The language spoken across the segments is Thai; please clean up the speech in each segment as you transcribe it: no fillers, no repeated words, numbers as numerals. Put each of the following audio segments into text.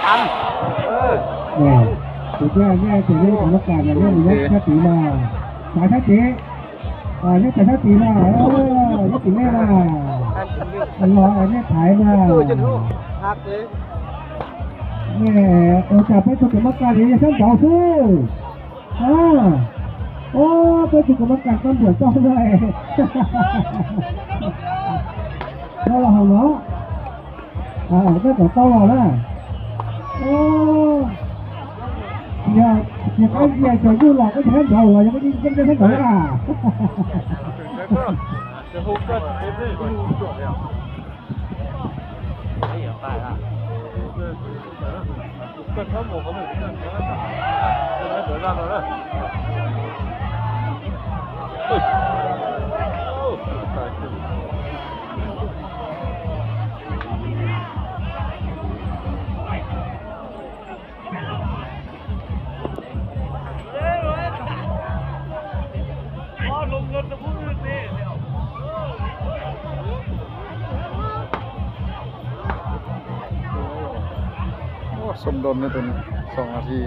อันเนี่ยสุดยอดแม่ถึงเรื่องของนักการเรื่องนี้ถ้าตีมาสายถ้าเจ๊นี่แต่ถ้าตีมานี่ตีแม่มามันร้องอะไรเนี่ยขายมาหักเลยเนี่ยจับไปถูกกรรมการนี่ฉันต่อสู้โอ้ไปถูกกรรมการต้นเดือดต้องเลยแล้วเราเนาะไม่ต่อเต้าเราแล้วโอ้อย่าจะยุ่งหรอกก็จะให้เรายังไม่ยังไม่ให้เรา这后跟这这个重要。哎呀，大呀！这他母和母这全打，这才得让了。สมดลในตัวนี้2 นาที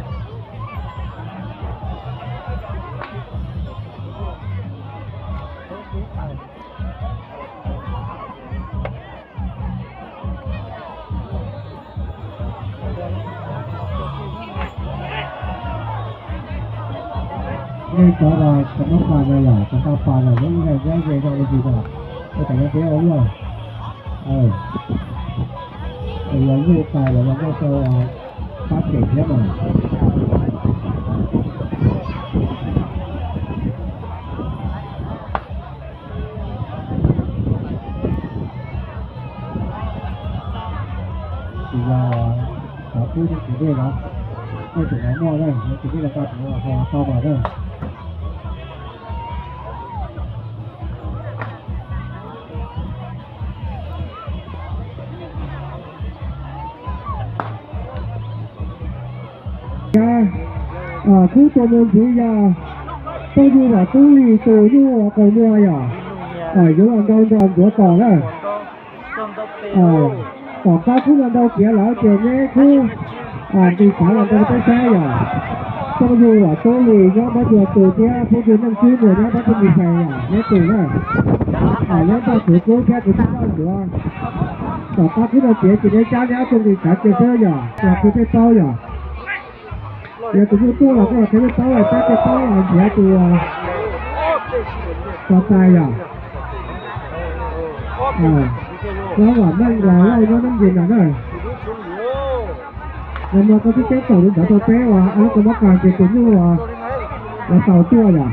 นี่ก็เราจะต้องการอะไรล่ะจะต้องการอะไรไม่ได้แย่ๆต้องดีกว่าแต่ยังเสียเอาด้วยยังไม่ตายแล้วยังไม่โต发给他们。比较固定组队了，那只能默认，我组队的话，我高保证。ทุกตัวมันถือยาต้องอยู่ว่าตู้ลีตัวอยู่ว่าตัวนัวอย่างอยู่อันดอนหัวต่อแล้วต่อฟ้าทุกอันดอนเสียแล้วเจ็บแน่คือดีสารอันดอนไม่ใช่อย่างต้องอยู่ว่าตู้ลีเนาะมาเจอตัวเนี้ยพวกคุณนั่งซื้อเลยนะมันจะมีใครเนี่ยตัวน่ะแล้วต้องถือกู้แค่ถือที่บ้านหัวต่อฟ้าทุกอันเสียจิตในจ้าเนี่ยตรงนี้ขาดเจ็บเยอะอย่างอยากคือไปเต้าอย่างเดี๋ยวตัวตัวเราก็ใช้ไปเต้าแต่ไปเต้าเสียตัวต่อตายอ่ะแล้วว่านั่งรอไล่แล้วนั่งยืนอ่ะเนี่ยแล้วมันก็ที่เจ๊ต่อหรือต่อเป๊ะว่ะแล้วก็มาการเจ็บตัวนี้ว่ะแล้วต่อตัวอ่ะ